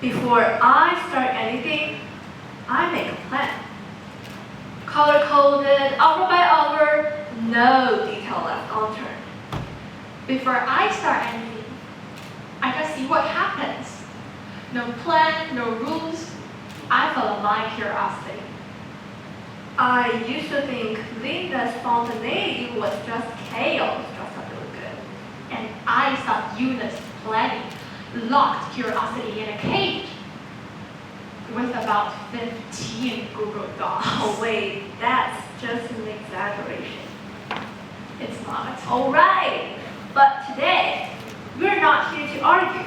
Before I start anything, I make a plan. Color-coded, hour by hour, no detail left unturned. Before I start anything, I just see what happens. No plan, no rules. I follow my curiosity. I used to think Linda's spontaneity was just chaos dressed up to look good. And I thought Yuna's planning locked curiosity in a cage with about 15 Google Docs. Oh wait, that's just an exaggeration. It's not. Alright, but today, we're not here to argue.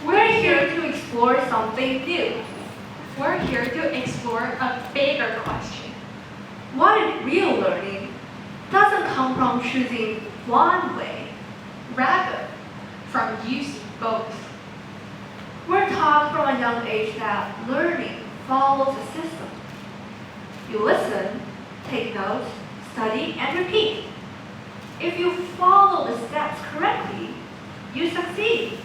We're here to explore something new. We're here to explore a bigger question. What if real learning doesn't come from choosing one way? Rather, from using both. We're taught from a young age that learning follows a system. You listen, take notes, study, and repeat. If you follow the steps correctly, you succeed.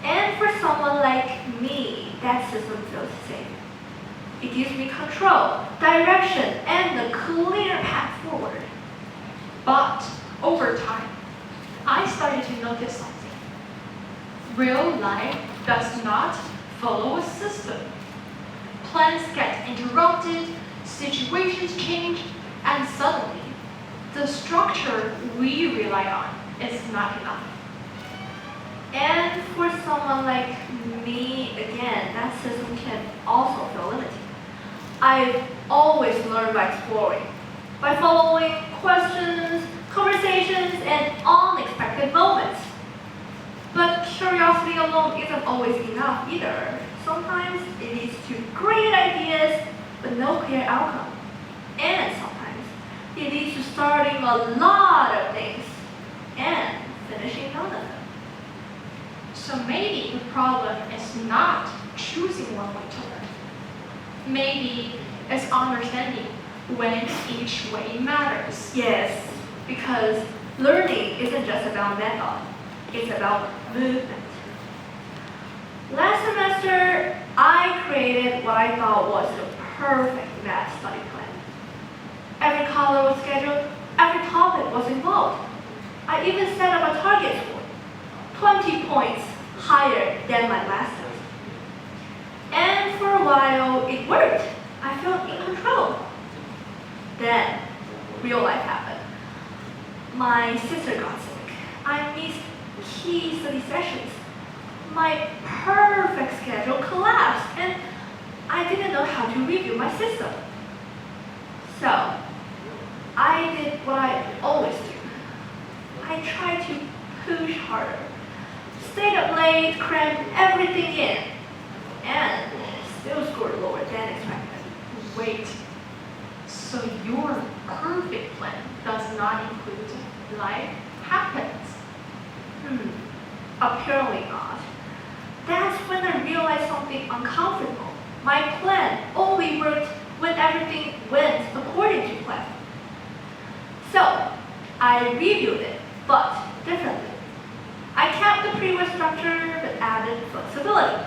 And for someone like me, that system feels safe. It gives me control, direction, and a clear path forward. But over time, I started to notice something. Real life does not follow a system. Plans get interrupted, situations change, and suddenly, the structure we rely on is not enough. And for someone like me, again, that system can also feel limiting. I've always learned by exploring, by following questions, conversations, and unexpected moments. But curiosity alone isn't always enough either. Sometimes it leads to great ideas, but no clear outcome. And sometimes it leads to starting a lot of things and finishing none of them. So maybe the problem is not choosing one way to learn. Maybe it's understanding when each way matters. Yes, because learning isn't just about method, it's about movement. Last semester, I created what I thought was the perfect math study plan. Every color was scheduled, every topic was involved. I even set up a target score, 20 points higher than my last test. And for a while, it worked. I felt in control. Then, real life happened. My sister got sick. I missed key study sessions. My perfect schedule collapsed, and I didn't know how to review my system. So, I did what I always do. I tried to push harder. Stayed up late, crammed everything in, and still scored lower than expected. Wait, so your perfect plan does not include life happens? Apparently not. That's when I realized something uncomfortable. My plan only worked when everything went according to plan. So, I reviewed it, but differently. I kept the previous structure, but added flexibility.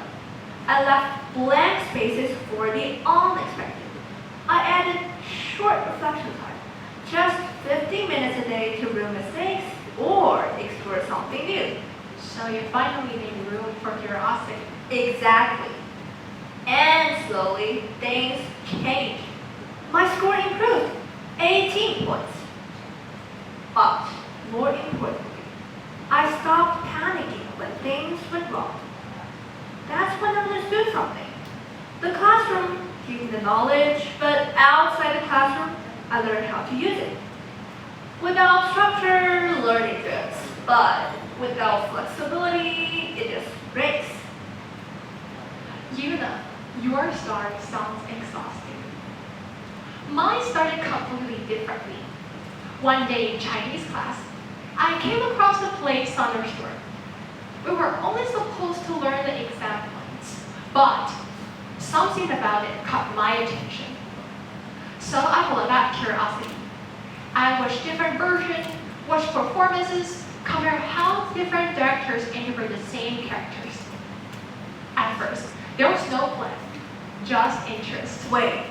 I left blank spaces for the unexpected. I added short reflection time, just 15 minutes a day to ruin mistakes or explore something new. So you finally made room for curiosity. Exactly. And slowly, things changed. My score improved, 18 points. But more importantly, I stopped panicking when things went wrong. That's when I understood something. The classroom gave me the knowledge, but outside the classroom, I learned how to use it. Without structure, learning drifts, but without flexibility, it just breaks. Yuna, your start sounds exhausting. Mine started completely differently. One day in Chinese class, I came across the play Thunderstorm. We were only supposed to learn the exam points, but something about it caught my attention. So I followed that curiosity. I watched different versions, watched performances, compare how different directors interpret the same characters. At first, There was no plan, just interest. Wait,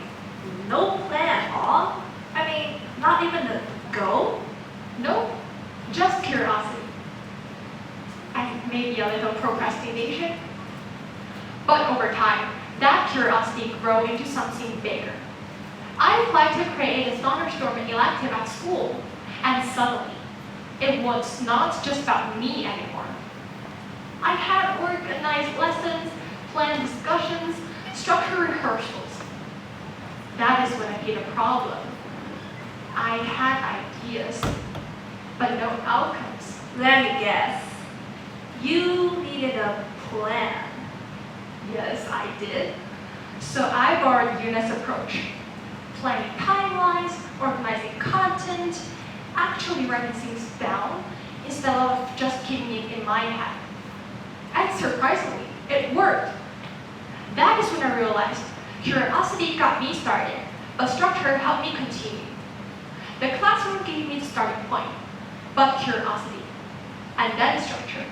no plan at all? I mean, not even a go? No, just curiosity. And maybe a little procrastination. But over time, that curiosity grew into something bigger. I applied to create a Thunderstorm elective at school, and suddenly, it was not just about me anymore. I had organized lessons, planned discussions, structured rehearsals. That is when I hit a problem. I had ideas, but no outcomes. Let me guess. You needed a plan. Yes, I did. So I borrowed Yuna's approach. Planning timelines, organizing content, actually writing things down instead of just keeping it in my head. And surprisingly, it worked. That is when I realized curiosity got me started, but structure helped me continue. The classroom gave me the starting point, but curiosity, and then structure,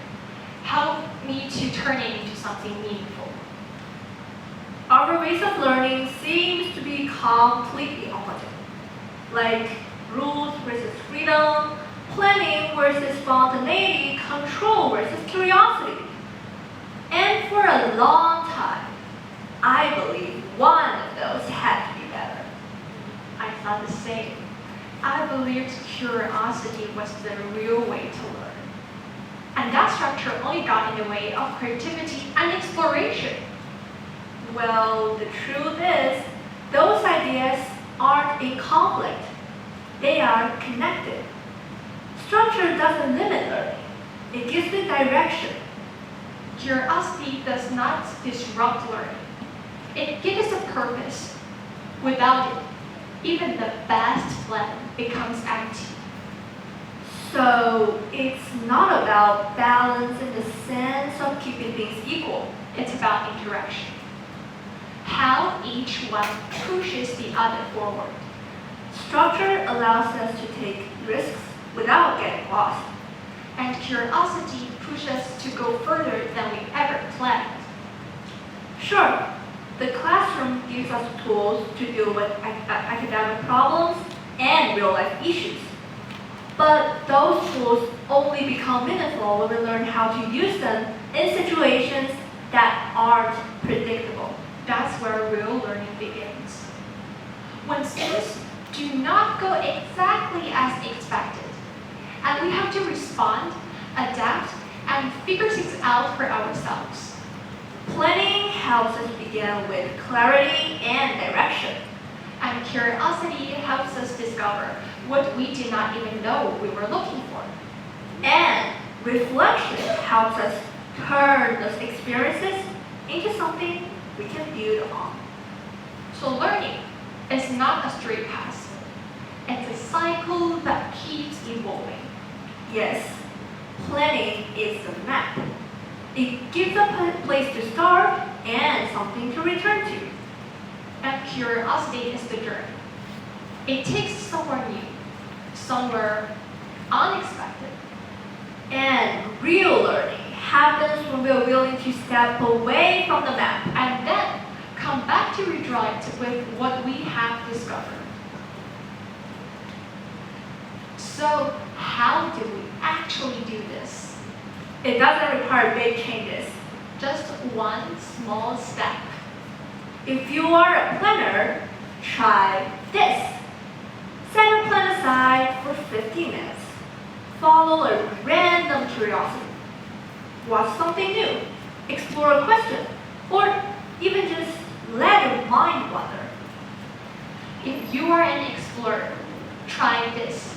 helped me to turn it into something meaningful. Our ways of learning seems to be completely opposite. Like rules versus freedom, planning versus spontaneity, control versus curiosity. And for a long time, I believe one of those had to be better. I thought the same. I believed curiosity was the real way to learn. And that structure only got in the way of creativity and exploration. Well, the truth is, those ideas aren't in conflict. They are connected. Structure doesn't limit learning. It gives it direction. Curiosity does not disrupt learning. It gives a purpose. Without it, even the best plan becomes empty. So it's not about balance in the sense of keeping things equal. It's about interaction. How each one pushes the other forward. Structure allows us to take risks without getting lost. And curiosity pushes us to go further than we ever planned. Sure, the classroom gives us tools to deal with academic problems and real-life issues. But those tools only become meaningful when we learn how to use them in situations that aren't predictable. That's where real learning begins. When things do not go exactly as expected, and we have to respond, adapt, and figure things out for ourselves. Planning helps us begin with clarity and direction. And curiosity helps us discover what we did not even know we were looking for. And reflection helps us turn those experiences into something we can build on. So learning is not a straight path. It's a cycle that keeps evolving. Yes, planning is a map. It gives a place to start and something to return to. And curiosity is the journey. It takes us somewhere new, somewhere unexpected. And real learning happens when we're willing to step away from the map And then come back to redraw it with what we have discovered. So how do we actually do this? It doesn't require big changes. Just one small step. If you are a planner, try this. Set a plan aside for 15 minutes. Follow a random curiosity. Watch something new. Explore a question. Or even just let your mind wander. If you are an explorer, try this.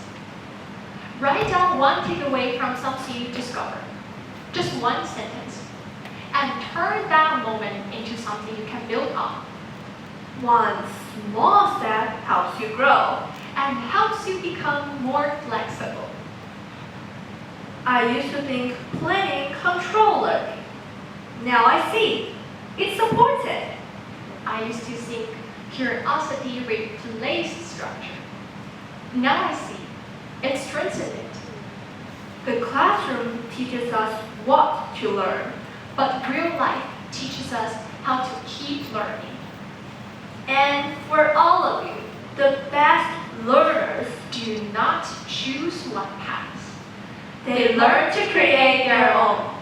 Write down one takeaway from something you discovered. Just one sentence. And turn that moment into something you can build on. One small step helps you grow. And helps you become more flexible. I used to think planning controlled learning. Now I see. It supports it. I used to think curiosity replaced structure. Now I see it strengthens it. The classroom teaches us what to learn. But real life teaches us how to keep learning. And for all of you, the best learners, Do not choose one path. they learn to create their own.